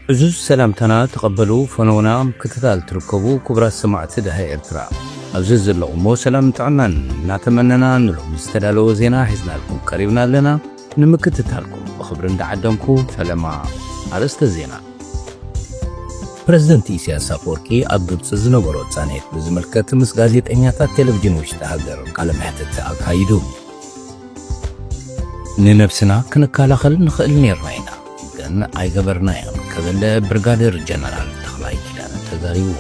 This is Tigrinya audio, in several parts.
عزوز سلامتنا تقبلوا فنونا كتتال تركبوا كبرى سمعت دهي إرترا عزوز اللغمو سلام تعنان ناتمننا نلوم استدالو زينا حزنا لكم قريبنا لنا نمكتتالكم بخبرن دعدمكم فلما عرست زينا برزيدنت إسياس أفوركي أبدبس زنبرو تسانيت بزملكت مس غازيتኛታት ቴሌቪዥን ውሽጥ ሃገር ቃለ መሕተት አካሂዱ ንነፍስና ክንከላኸል ንኽእል ነርና ኢና ግን ኣይገበርናዮም ከበለ ብርጋዴር ጀነራል ተኽላይ ኪዳነ ተዛሪቡ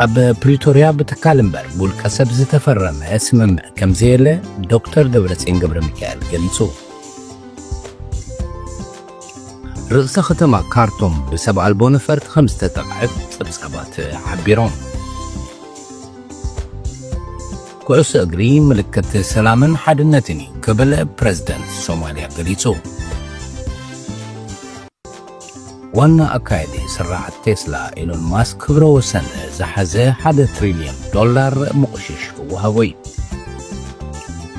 ኣብ ፕሪቶሪያ በተካል እምበር ውልቀ ሰብ ዝተፈረመ ስምምዕ ከምዘየለ ዶክተር ደብረጽዮን ገብረ ሚካኤል ገሊጹ رئيس ختم كارتوم بسبع البونفرت 5 تقعد صبصبات حبيرون كويس اجري ملكت سلامن حدنتني قبل بريزيدنت صوماليا غليصو وانا اكايدي سرعت تسلا ايلون ماسك كبره وسن زحزه 1 تريليون دولار مقشش وهوي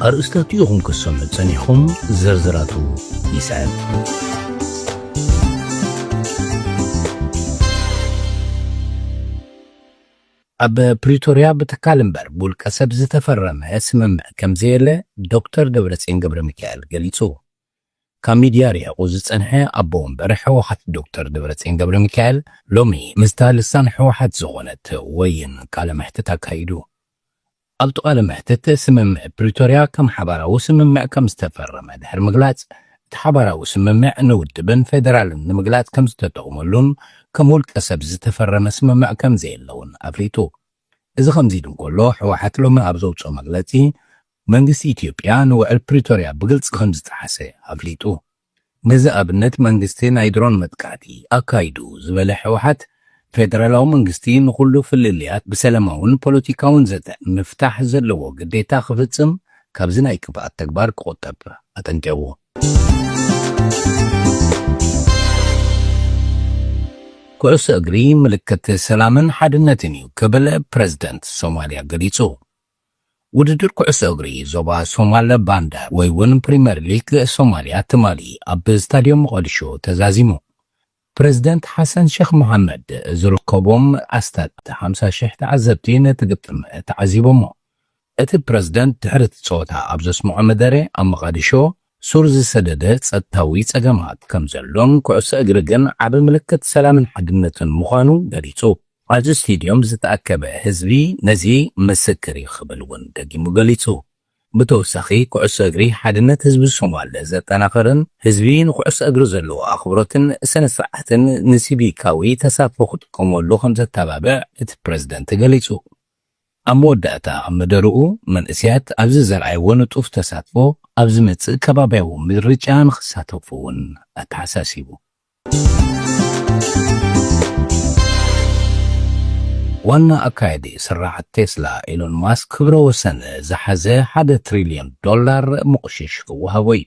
ارستاتيهم كسم تنيهم زرزراتو يسال ኣብ ፕሪቶሪያ በተካል እምበር ውልቀ ሰብ ዝተፈረመ ስምምዕ ከምዘየለ ዶክተር ደብረጽዮን ገብረ ሚካኤል ገሊጹ ካብ ሚድያ ሪሒቑ ዝጸንሐ ኣቦ ወንበር ሕወሓት ዶክተር ደብረጽዮን ገብረ ሚካኤል ሎሚ ምስታ ልሳን ሕወሓት ዝኾነት ወይን ቃለ መሕተት ኣካይዱ ኣብቲ ቃለ መሕተት ስምምዕ ፕሪቶሪያ ከም ሓባራዊ ስምምዕ ከም ዝተፈረመ ድሕሪ ምግላጽ እቲ ሓባራዊ ስምምዕ ንውድብን ፌደራልን ንምግላጽ ከም ዝተጠቕመሉን ከም ውልቀ ሰብ ዝተፈረመ ስምምዕ ከም ዘየለውን ኣፍሊጡ እዚ ከምዚ ኢሉ እንከሎ ሕወሓት ሎሚ ኣብ ዘውፅኦ መግለጺ መንግስቲ ኢትዮጵያ ንውዕል ፕሪቶሪያ ብግልፂ ከም ዝተሓሰ ኣፍሊጡ ነዚ ኣብነት መንግስቲ ናይ ድሮን መጥቃዕቲ ኣካይዱ ዝበለ ሕወሓት ፌደራላዊ መንግስቲ ንኩሉ ፍልልያት ብሰላማውን ፖለቲካውን ዘተ ምፍታሕ ዘለዎ ግዴታ ክፍጽም ካብዚ ናይ ክፍኣት ተግባር ክቆጠብ ኣጠንቂቑ كويس اجري ملكت سلامن حدنتني قبل بريزيدنت صوماليا غليصو وددر كويس اجري زوبا صوماليا باندا ويون بريمير ليج صوماليا تمالي اب ستاديوم مقدشو تزازيمو بريزيدنت حسن شيخ محمد زركوبوم استاد 50 شيخ تعزبتين تقطم تعزيبومو ات بريزيدنت تحرت صوتا ابزس مدري ام مقدشو سورز سدده ጸጥታዊ ጸገማት ከም ዘሎን ኩዕሶ እግሪ ግን ዓብ ምልክት ሰላምን ሓድነትን ምዃኑ ገሊጹ ኣብዚ ስቴድዮም ዝተኣከበ ህዝቢ ነዚ ምስክር ይኽብል እውን ደጊሙ ገሊጹ ብተወሳኺ ኩዕሶ እግሪ ሓድነት ህዝቢ ሶማሌ ዘጠናኽርን ህዝቢ ንኩዕሶ እግሪ ዘለዎ ኣኽብሮትን ስነ ስርዓትን ንሲቪካዊ ተሳትፎ ክጥቀመሉ ከም ዘተባብዕ እቲ ፕሬዝደንት ገሊጹ ኣብ መወዳእታ ኣብ መደርኡ መንእስያት ኣብዚ ዘርኣይዎ ንጡፍ ተሳትፎ ኣብዚ መጽእ ከባቢያዊ ምርጫ ንኽሳተፉ እውን ኣተሓሳሲቡ ዋና ኣካይዲ ስራሕቲ ቴስላ ኢሎን ማስክ ክብረ ወሰን ዝሓዘ 1 ትሪልዮን ዶላር ምቁሽሽ ክወሃቦ እዩ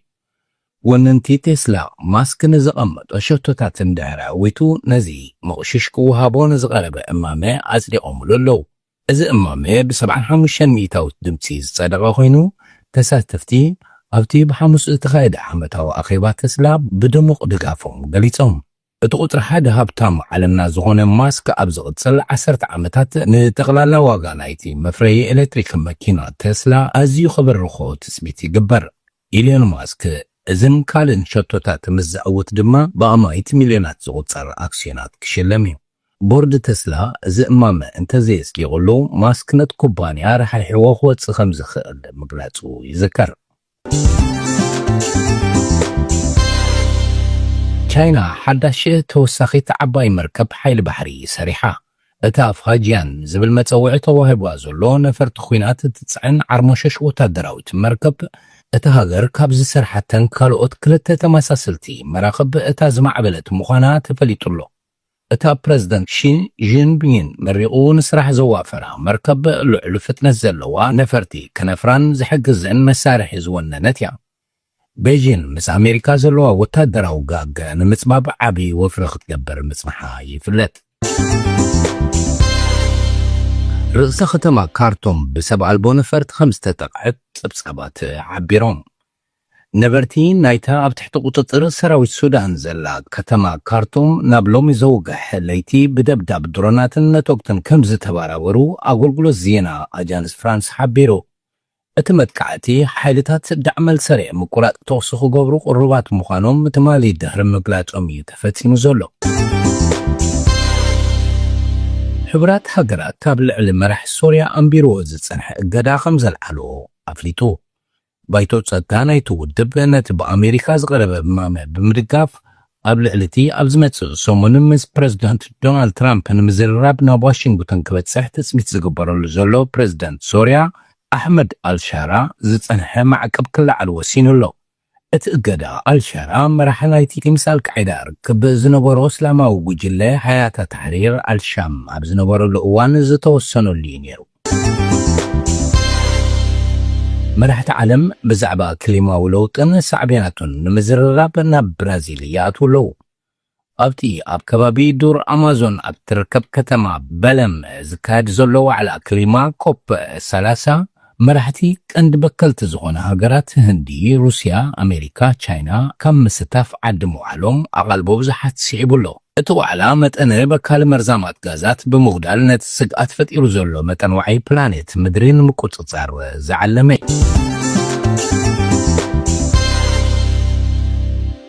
ወነንቲ ቴስላ ማስክ ንዝቐመጦ ሸቶታት እንድሕሪ ዓዊቱ ነዚ ምቁሽሽ ክወሃቦ ንዝቐረበ እማመ ኣጽዲቖምሉ ኣለዉ እዚ እማመ ብ75 ሚእታዊ ድምፂ ዝጸደቐ ኮይኑ ተሳተፍቲ ኣብቲ ብሓሙስ ዝተኻየደ ዓመታዊ ኣኼባ ተስላ ብድሙቕ ድጋፎም ገሊፆም እቲ ቁጥሪ ሓደ ሃብታም ዓለምና ዝኾነ ማስክ ኣብ ዝቕፅል 10 ዓመታት ንጠቕላላ ዋጋ ናይቲ መፍረዪ ኤሌክትሪክ መኪና ተስላ ኣዝዩ ክበርኾ ትፅቢት ይግበር ኢሎን ማስክ እዝን ካልእን ሸቶታት ምስ ዝዕውት ድማ ብኣማይት ሚልዮናት ዝቑፀር ኣክስዮናት ክሽለም እዩ ቦርድ ተስላ እዚ እማመ እንተዘየጽሊቑሉ ማስክ ነቲ ኩባንያ ረሓሒዎ ክወፅእ ከም ዝኽእል ምግላጹ ይዝከር ቻይና ሓዳሽ ተወሳኺት ዓባይ መርከብ ሓይሊ ባሕሪ ሰሪሓ እታ ኣፍሃጅያን ዝብል መፀውዒ ተዋሂባ ዘሎ ነፈርቲ ኩናት ትፅዕን ዓርሞሸሽ ወታደራዊት መርከብ እታ ሃገር ካብ ዝሰርሓተን ካልኦት ክልተ ተመሳሰልቲ መራኸብ እታ ዝማዕበለት ምዃና ተፈሊጡሎ እታ ፕሬዝደንት ሺ ጂንፒንግ መሪቑ ንስራሕ ዘዋፈራ መርከብ ልዕሊ ፍጥነት ዘለዋ ነፈርቲ ከነፍራን ዝሕግዝን መሳርሒ ዝወነነት እያ ቤጂንግ ምስ ኣሜሪካ ዘለዋ ወታደራዊ ጋግ ንምፅባብ ዓብዪ ወፍሪ ክትገበር ምፅንሓ ይፍለጥ رئيس ختم كارتوم بسبع البونفرت 5 تقعت بسبات عبيرون نبرتين نايتا بتحت قطر سراوي السودان زلا كتما كارتوم نابلومي زوجح ليتي بدبدب درونات نتوقتن كمز تباراورو أقولقلو الزينة أجانس فرانس حبيرو اتمت كعتي حالتات دعمل سريع مقرات توسخو قبرو قربات مخانوم متمالي دهر مقلات أمي تفتي مزولو حبرات هجرات تابل علم مرح سوريا أمبيرو زتصنح قدا خمزة الحلو أفليتو بايتو تصدقانا يتودب نت بأمريكا زغرب بمدقاف قبل علتي أبزمت سومون مز بريزيدنت دونالد ترامب نمزراب نواشنطن كبت سحت سميت زقبرو لزولو بريزيدنت سوريا أحمد الشارع زتصنح معقب كل عالوسين اللو اتقدا الشارع مرحلايتي كمثال كعدار كب زنبرو سلاما وجله حياة تحرير الشام أبزنبرو الأوان زتوسنو اللينيرو مرحت عالم بزعبا كلمة ولوطن سعبيناتون نمزرراب ناب برازيليات ولو أبتي أب كبابي دور أمازون أبتركب كتما بلم زكاد زلو على كلمة كوب 3 مرحتي كند بكلت زغون هاجرات هندي روسيا أمريكا تشاينا كم مستاف عدمو علوم أغلبو بزحات سيعبولو اتو علامة أنا بكال مرزامات غازات بمغدال نت سقات فتيرو زلو متنوعي بلانيت مدرين مكوتصار زعلمي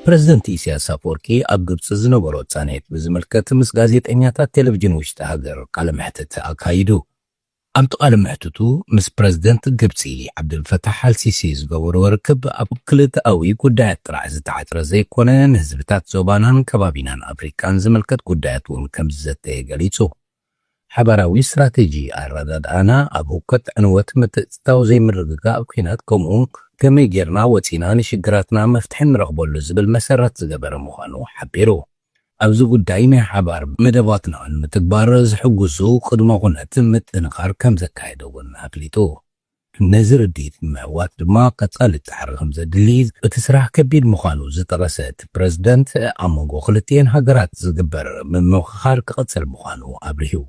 بريزيدنت إسياس أفوركي أبقبس زنبرو تسانيت بزملكت مس غازيتانياتات تلفزيون وشتا هاجر قال محتت أكايدو أمتو قال محتتو مس بريزيدنت قبسي عبد الفتاح السيسي زغور وركب أبكلت أوي قدايات رعز تعتر زي كونان هزبتات زوبانان كبابينان أفريكان زملكت قدايات ونكم زتي قليتو حبراوي استراتيجي أرداد أنا أبوكت أنوات متستاو زي مرقاق أبكينات كومون كمي جيرنا وتينا نشقراتنا مفتحين رغبولو زبل مسارات زقبر مخانو حبيرو أبزو قداينا حبار مدباتنا المتكبارز حقوزو قدما غنات متنقار كم زكايدو ونهافليتو نزر الديت معوات ما قتال تحرهم زدليز وتسرح كبير مخانو زترسات بريزيدنت أمونغو خلتين هاقرات زقبر من مخار قتل مخانو أبريو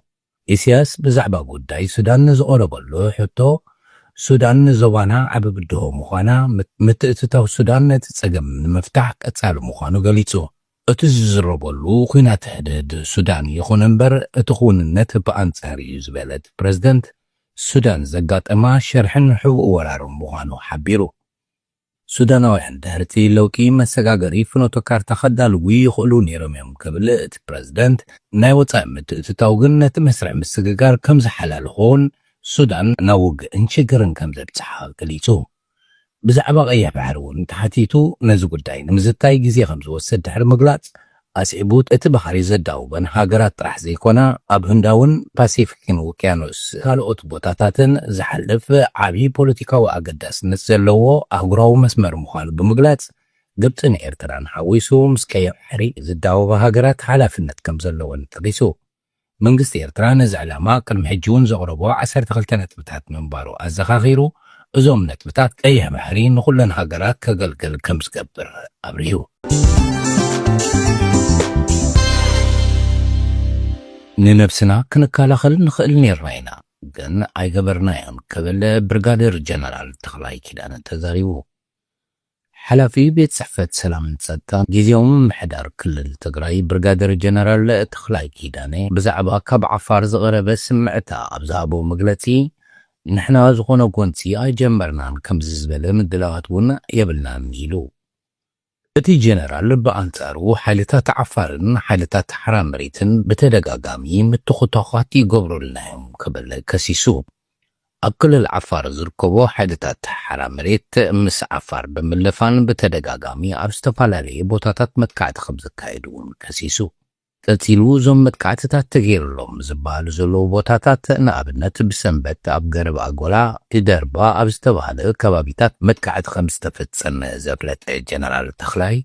إسياس بزعبا قداي سودان زقوربالو حتو سودان زوانا عبب الدهو مخانا متأتتاو سودان نتتسقم مفتاح قتال مخانو قليتو اتزربلو خينات هدد سودان يخون انبر اتخون النت بانصاري يزبلت بريزيدنت سودان زقات اما شرحن حقوق ورارم مخانو حبيرو سوداناوያን ድሕርቲ ለውጢ መሰጋገሪ ፍኖተ ካርታ ከዳልጉ ይኽእሉ ነይሮም እዮም ክብል እቲ ፕረዚደንት ናይ ወፃኢ ምትእትታው ግን ነቲ መስርዕ ምስግጋር ከም ዝሓላልኾን ሱዳን ናብ ውግእን ሽግርን ከም ዘብፅሓ ገሊጹ ብዛዕባ ቀይሕ ባሕሪ እውን ተሓቲቱ ነዚ ጉዳይ ንምዝታይ ግዜ ከም ዝወስድ ድሕሪ ምግላፅ ኣስዒቡት እቲ ባሕሪ ዘዳውበን ሃገራት ጥራሕ ዘይኮነ ኣብ ህንዳውን ፓሲፊክን ውቅያኖስ ካልኦት ቦታታትን ዝሓልፍ ዓብዪ ፖለቲካዊ ኣገዳስነት ዘለዎ ኣህጉራዊ መስመር ምዃኑ ብምግላፅ ግብፅን ኤርትራን ሓዊሱ ምስ ቀይሕ ባሕሪ ዝዳወበ ሃገራት ሓላፍነት ከም ዘለወን ጠቂሱ መንግስቲ ኤርትራ ነዚ ዕላማ ቅድሚ ሕጂ እውን ዘቕረቦ 12 ነጥብታት ምንባሩ ኣዘኻኺሩ እዞም ነጥብታት ቀይሕ ባሕሪ ንኹለን ሃገራት ከገልግል ከም ዝገብር ኣብርሂቡ ንነብስና ክንከላኸል ንኽእል ነርና ኢና ግን ኣይገበርናዮን ክብል ብርጋዴር ጀነራል ተኽላይ ኪዳነ ተዛሪቡ ሓላፊ ቤት ጽሕፈት ሰላምን ጸጥታን ጊዜያዊ ምምሕዳር ክልል ትግራይ ብርጋዴር ጀነራል ተኽላይ ኪዳነ ብዛዕባ ካብ ዓፋር ዝቐረበ ስምዕታ ኣብ ዝሃቦ መግለጺ ንሕና ዝኾነ ጎንፂ ኣይጀመርናን ከምዚ ዝበለ ምድላዋት እውን የብልናን ኢሉ እቲ ጀነራል በአንጻሩ ሓይልታት ዓፋርን ሓይልታት ሓራ መሬትን ብተደጋጋሚ ምትኹታኻት ይገብሩልና እዮም ክብል ከሲሱ ኣብ ክልል ዓፋር ዝርከቦ ሓይልታት ሓራ መሬት ምስ ዓፋር ብምልፋን ብተደጋጋሚ ኣብ ዝተፈላለየ ቦታታት መጥቃዕቲ ከም ዘካየዱ እውን ከሲሱ ቀፂሉ እዞም መጥቃዕትታት ተገይሩሎም ዝበሃሉ ዘለዉ ቦታታት ንኣብነት ብሰንበት ኣብ ገረብ ኣጎላ ደርባ ኣብ ዝተባሃለ ከባቢታት መጥቃዕቲ ከም ዝተፈጸመ ዘፍለጠ ጀነራል ተኽላይ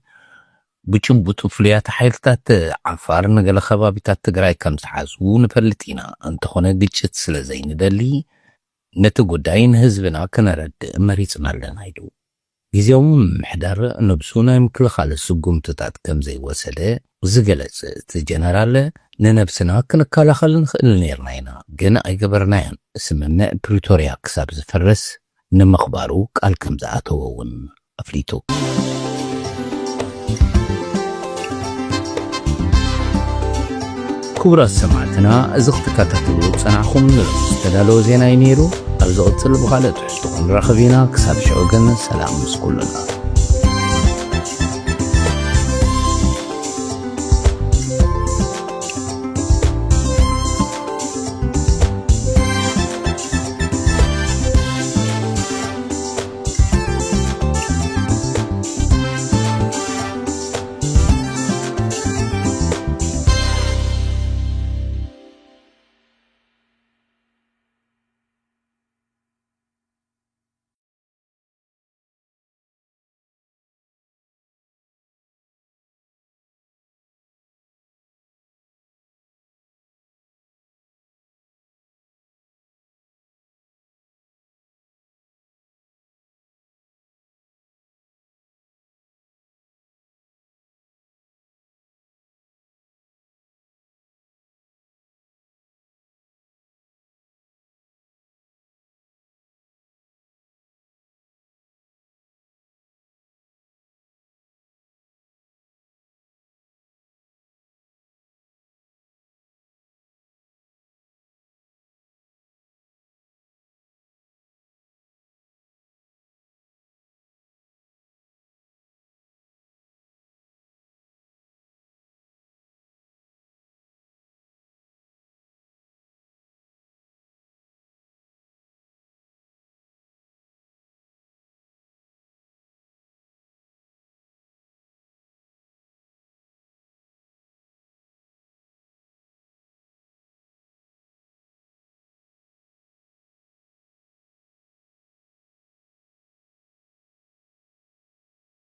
ብጭቡጥ ፍሉያት ሓይልታት ዓፋር ንገለ ከባቢታት ትግራይ ከም ዝሓዙ ንፈልጥ ኢና እንተኾነ ግጭት ስለ ዘይንደሊ ነቲ ጉዳይ ንህዝብና ክነረድእ መሪፅና ኣለና ኢሉ ጊዜያዊ ምምሕዳር ነብሱ ናይ ምክልኻል ስጉምትታት ከም ዘይወሰደ ዝገለጸ እቲ ጀነራል ንነብስና ክንከላኸል ንኽእል ነርና ኢና ግን ኣይገበርናዮን ስምምዕ ፕሪቶርያ ክሳብ ዝፈርስ ንምኽባሩ ቃል ከም ዝኣተወ እውን ኣፍሊጡ ክቡራት ሰማዕትና እዚ ክትከታተሉ ፀናሕኹም ንረስ ዝተዳለወ ዜና እዩ ነይሩ ኣብ ዝቕፅል ብኻልእ ትሕዝቶ ክንራኸብ ኢና ክሳብ ሽዑ ግን ሰላም ምስ ኩሉና